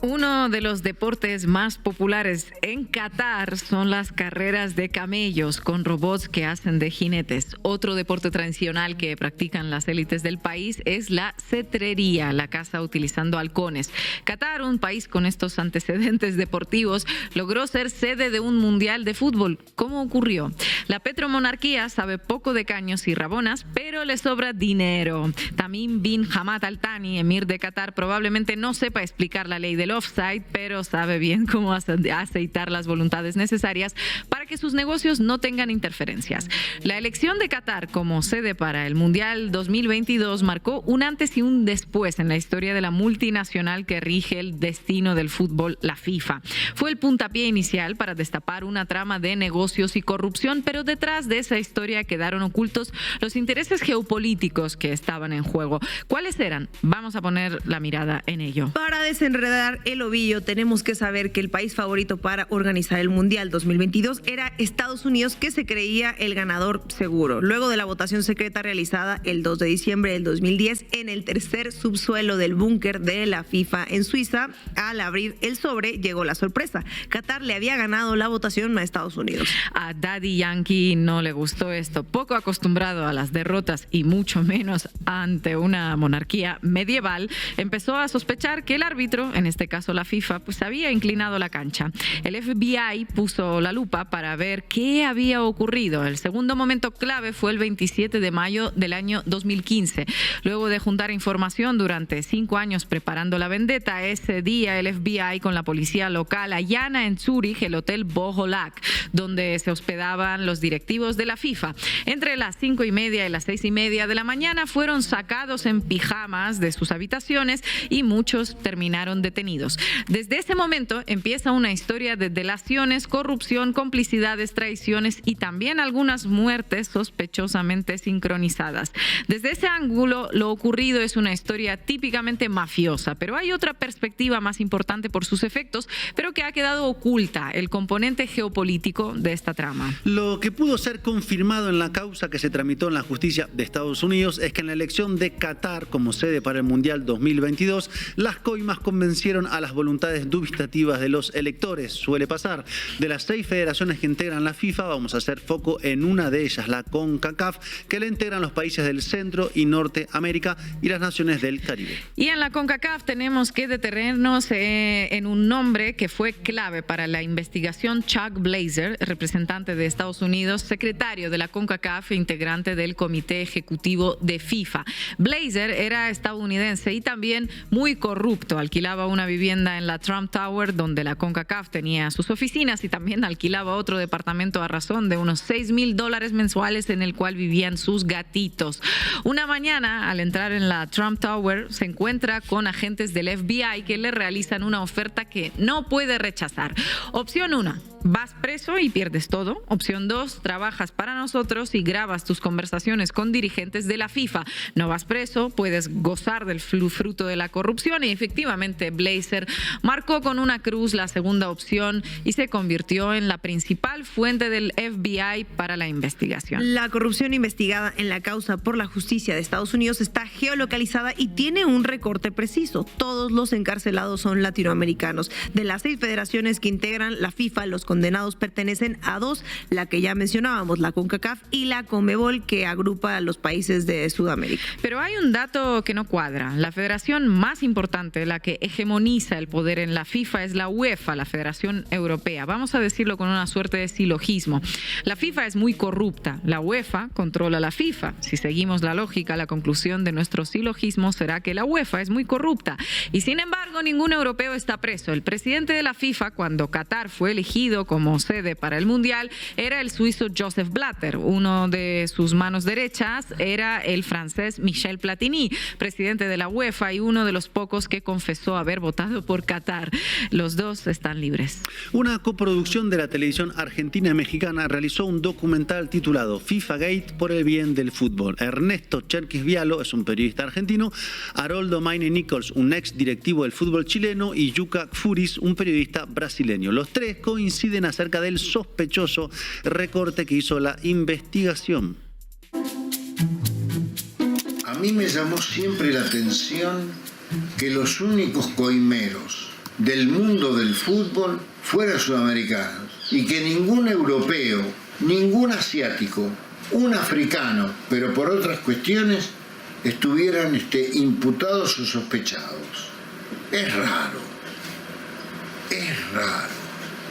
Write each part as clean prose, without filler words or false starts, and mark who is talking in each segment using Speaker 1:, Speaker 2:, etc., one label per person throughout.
Speaker 1: Uno de los deportes más populares en Qatar son las carreras de camellos con robots que hacen de jinetes. Otro deporte tradicional que practican las élites del país es la cetrería, la caza utilizando halcones. Qatar, un país con estos antecedentes deportivos, logró ser sede de un mundial de fútbol. ¿Cómo ocurrió? La petromonarquía sabe poco de caños y rabonas, pero le sobra dinero. Tamim bin Hamad Al Thani, emir de Qatar, probablemente no sepa explicar la ley del offside, pero sabe bien cómo aceitar las voluntades necesarias para que sus negocios no tengan interferencias. La elección de Qatar como sede para el Mundial 2022 marcó un antes y un después en la historia de la multinacional que rige el destino del fútbol, la FIFA. Fue el puntapié inicial para destapar una trama de negocios y corrupción, pero detrás de esa historia quedaron ocultos los intereses geopolíticos que estaban en juego. ¿Cuáles eran? Vamos a poner la mirada en ello.
Speaker 2: Para desenredar el ovillo, tenemos que saber que el país favorito para organizar el Mundial 2022 era Estados Unidos, que se creía el ganador seguro. Luego de la votación secreta realizada el 2 de diciembre del 2010 en el tercer subsuelo del búnker de la FIFA en Suiza, al abrir el sobre llegó la sorpresa. Qatar le había ganado la votación a Estados Unidos.
Speaker 1: A Daddy Yankee no le gustó esto. Poco acostumbrado a las derrotas y mucho menos ante una monarquía medieval, empezó a sospechar que el árbitro, en este caso la FIFA, pues había inclinado la cancha. El FBI puso la lupa para ver qué había ocurrido. El segundo momento clave fue el 27 de mayo del año 2015. Luego de juntar información durante 5 años preparando la vendetta, ese día el FBI con la policía local allana en Zúrich el hotel Boholak, donde se hospedaban los directivos de la FIFA. Entre las 5:30 y las 6:30 de la mañana fueron sacados en pijamas de sus habitaciones y muchos terminaron detenidos. Desde ese momento empieza una historia de delaciones, corrupción, complicidades, traiciones y también algunas muertes sospechosamente sincronizadas. Desde ese ángulo, lo ocurrido es una historia típicamente mafiosa, pero hay otra perspectiva más importante por sus efectos, pero que ha quedado oculta: el componente geopolítico de esta trama.
Speaker 3: Lo que pudo ser confirmado en la causa que se tramitó en la justicia de Estados Unidos es que en la elección de Qatar como sede para el Mundial 2022, las coimas convencieron a las voluntades dubitativas de los electores. Suele pasar. De las 6 federaciones que integran la FIFA, vamos a hacer foco en una de ellas, la CONCACAF, que la integran los países del Centro y Norte América y las naciones del Caribe.
Speaker 1: Y en la CONCACAF tenemos que detenernos en un nombre que fue clave para la investigación: Chuck Blazer, representante de Estados Unidos, secretario de la CONCACAF e integrante del Comité Ejecutivo de FIFA. Blazer era estadounidense y también muy corrupto. Alquilaba una vivienda en la Trump Tower, donde la CONCACAF tenía sus oficinas, y también alquilaba otro departamento a razón de unos $6,000 mensuales en el cual vivían sus gatitos. Una mañana, al entrar en la Trump Tower, se encuentra con agentes del FBI que le realizan una oferta que no puede rechazar. Opción 1, vas preso y pierdes todo. Opción 2, trabajas para nosotros y grabas tus conversaciones con dirigentes de la FIFA. No vas preso, puedes gozar del fruto de la corrupción. Y efectivamente, Blazer marcó con una cruz la segunda opción y se convirtió en la principal fuente del FBI para la investigación.
Speaker 2: La corrupción investigada en la causa por la justicia de Estados Unidos está geolocalizada y tiene un recorte preciso. Todos los encarcelados son latinoamericanos. De las 6 federaciones que integran la FIFA, los condenados pertenecen a 2, la que ya mencionábamos, la CONCACAF, y la CONMEBOL, que agrupa a los países de Sudamérica.
Speaker 1: Pero hay un dato que no cuadra. La federación más importante, la que hegemoniza el poder en la FIFA, es la UEFA, la Federación Europea. Vamos a decirlo con una suerte de silogismo. La FIFA es muy corrupta, la UEFA controla la FIFA. Si seguimos la lógica, la conclusión de nuestro silogismo será que la UEFA es muy corrupta. Y sin embargo, ningún europeo está preso. El presidente de la FIFA, cuando Qatar fue elegido como sede para el Mundial, era el suizo Joseph Blatter. Uno de sus manos derechas era el francés Michel Platini, presidente de la UEFA y uno de los pocos que confesó haber votado por Qatar. Los dos están libres.
Speaker 3: Una coproducción de la televisión argentina y mexicana realizó un documental titulado FIFA Gate por el bien del fútbol. Ernesto Cherkis Vialo es un periodista argentino, Haroldo Maine Nichols, un ex directivo del fútbol chileno, y Yuka Furis, un periodista brasileño. Los tres coinciden acerca del sospechoso recorte que hizo la investigación.
Speaker 4: A mí me llamó siempre la atención que los únicos coimeros del mundo del fútbol fueran sudamericanos y que ningún europeo, ningún asiático, un africano, pero por otras cuestiones, estuvieran imputados o sospechados. Es raro. Es raro.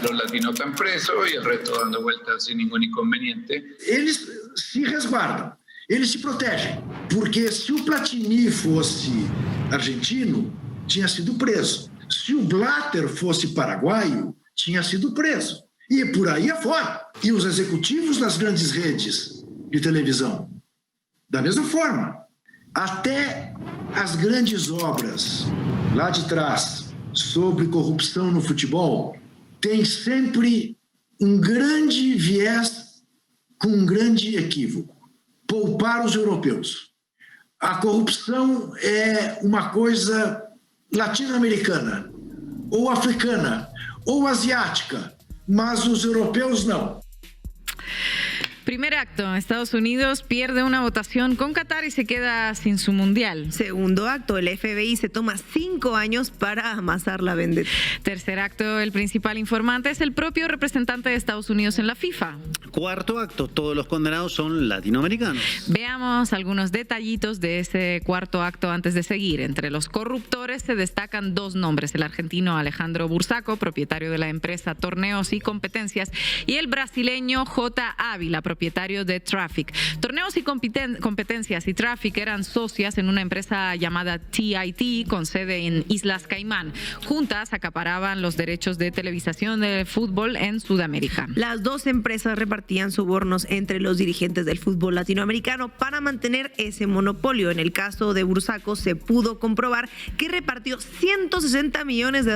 Speaker 5: Los latinos están presos y el resto dando vueltas sin ningún inconveniente.
Speaker 6: Eles se resguardam, eles se protegem, porque se o Platini fosse argentino, tinha sido preso. Se o Blatter fosse paraguaio, tinha sido preso. E por aí afora. E os executivos das grandes redes de televisão, da mesma forma. Até as grandes obras lá de trás sobre corrupção no futebol tem sempre grande viés com grande equívoco. Poupar os europeus. A corrupção é uma coisa latino-americana, ou africana, ou asiática, mas os europeus não.
Speaker 1: Primer acto, Estados Unidos pierde una votación con Qatar y se queda sin su mundial.
Speaker 2: Segundo acto, el FBI se toma 5 años para amasar la vendetta.
Speaker 1: Tercer acto, el principal informante es el propio representante de Estados Unidos en la FIFA.
Speaker 3: Cuarto acto, todos los condenados son latinoamericanos.
Speaker 1: Veamos algunos detallitos de ese cuarto acto antes de seguir. Entre los corruptores se destacan 2 nombres, el argentino Alejandro Bursaco, propietario de la empresa Torneos y Competencias, y el brasileño J. Ávila, propietario de Traffic. Torneos y Competencias y Traffic eran socias en una empresa llamada TIT con sede en Islas Caimán. Juntas acaparaban los derechos de televisación del fútbol en Sudamérica.
Speaker 2: Las 2 empresas repartían sobornos entre los dirigentes del fútbol latinoamericano para mantener ese monopolio. En el caso de Bursaco se pudo comprobar que repartió $160 millones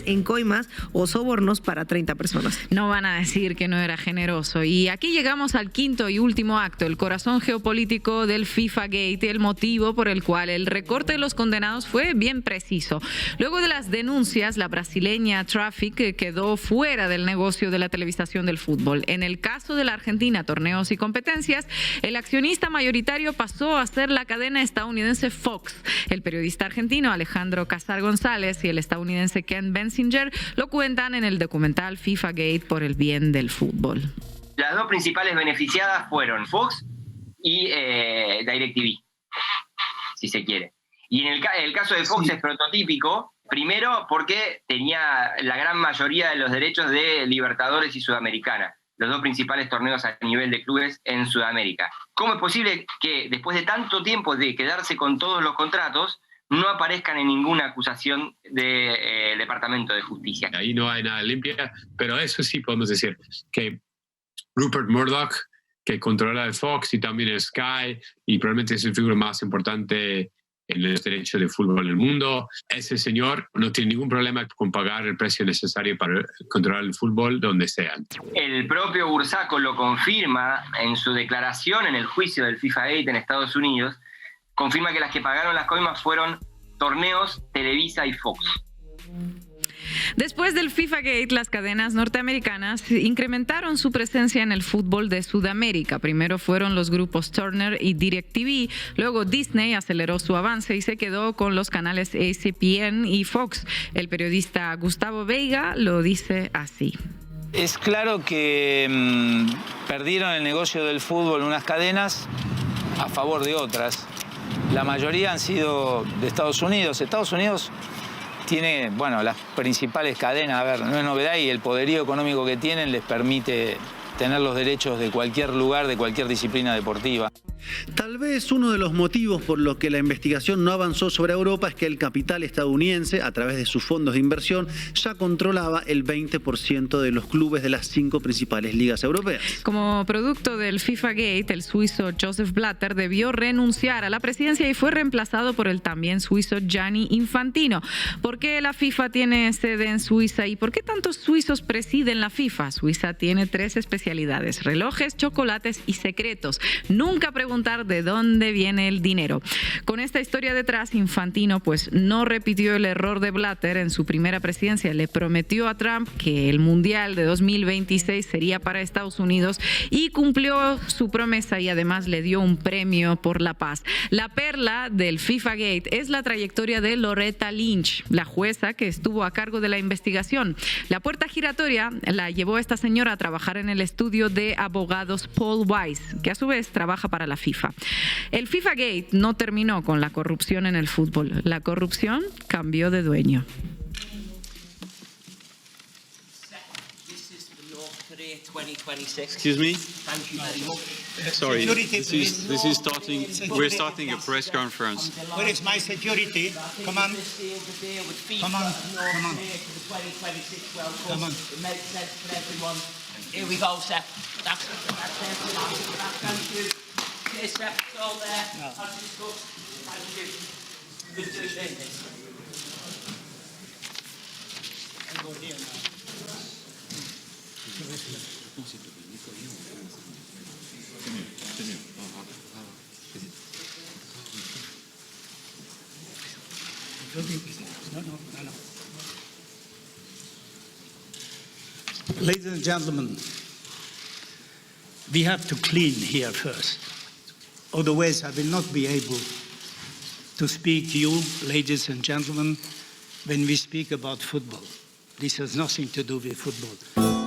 Speaker 2: en coimas o sobornos para 30 personas.
Speaker 1: No van a decir que no era generoso. Y aquí llegamos al quinto y último acto, el corazón geopolítico del FIFA Gate, el motivo por el cual el recorte de los condenados fue bien preciso. Luego de las denuncias, la brasileña Traffic quedó fuera del negocio de la televisación del fútbol. En el caso de la Argentina, Torneos y Competencias, el accionista mayoritario pasó a ser la cadena estadounidense Fox. El periodista argentino Alejandro Casar González y el estadounidense Ken Bensinger lo cuentan en el documental FIFA Gate por el bien del fútbol.
Speaker 7: Las 2 principales beneficiadas fueron Fox y DirecTV, si se quiere. Y en el caso de Fox es prototípico, primero porque tenía la gran mayoría de los derechos de Libertadores y Sudamericana, los 2 principales torneos a nivel de clubes en Sudamérica. ¿Cómo es posible que después de tanto tiempo de quedarse con todos los contratos no aparezcan en ninguna acusación del Departamento de Justicia?
Speaker 8: Ahí no hay nada limpia, pero eso sí podemos decir que Rupert Murdoch, que controla el Fox y también el Sky, y probablemente es el figura más importante en los derechos de fútbol en el mundo. Ese señor no tiene ningún problema con pagar el precio necesario para controlar el fútbol donde sea.
Speaker 7: El propio Bursaco lo confirma en su declaración en el juicio del FIFA Gate en Estados Unidos. Confirma que las que pagaron las coimas fueron Torneos, Televisa y Fox.
Speaker 1: Después del FIFA Gate, las cadenas norteamericanas incrementaron su presencia en el fútbol de Sudamérica. Primero fueron los grupos Turner y DirecTV, luego Disney aceleró su avance y se quedó con los canales ESPN y Fox. El periodista Gustavo Veiga lo dice así.
Speaker 9: Es claro que perdieron el negocio del fútbol unas cadenas a favor de otras. La mayoría han sido de Estados Unidos. Estados Unidos tiene, las principales cadenas, no es novedad, y el poderío económico que tienen les permite tener los derechos de cualquier lugar, de cualquier disciplina deportiva.
Speaker 3: Tal vez uno de los motivos por los que la investigación no avanzó sobre Europa es que el capital estadounidense, a través de sus fondos de inversión, ya controlaba el 20% de los clubes de las 5 principales ligas europeas.
Speaker 1: Como producto del FIFA Gate, el suizo Joseph Blatter debió renunciar a la presidencia y fue reemplazado por el también suizo Gianni Infantino. ¿Por qué la FIFA tiene sede en Suiza y por qué tantos suizos presiden la FIFA? Suiza tiene 3 especialistas especialidades, relojes, chocolates y secretos. Nunca preguntar de dónde viene el dinero. Con esta historia detrás, Infantino pues no repitió el error de Blatter en su primera presidencia. Le prometió a Trump que el Mundial de 2026 sería para Estados Unidos y cumplió su promesa y además le dio un premio por la paz. La perla del FIFA Gate es la trayectoria de Loretta Lynch, la jueza que estuvo a cargo de la investigación. La puerta giratoria la llevó esta señora a trabajar en el estudio de abogados Paul Weiss, que a su vez trabaja para la FIFA. El FIFA Gate no terminó con la corrupción en el fútbol. La corrupción cambió de dueño.
Speaker 10: Excuse me? Sorry, this is starting. We're starting a press conference.
Speaker 11: Where is my security? Come on. Come on. Come on. Come on.
Speaker 12: It makes sense for everyone. Here we go, Seth. That's thank you. Cheers, Seth. It's all there. As discussed. Thank you. Good to see you.
Speaker 11: I'll go here now. No. Ladies and gentlemen, we have to clean here first. Otherwise, I will not be able to speak to you, ladies and gentlemen, when we speak about football. This has nothing to do with football.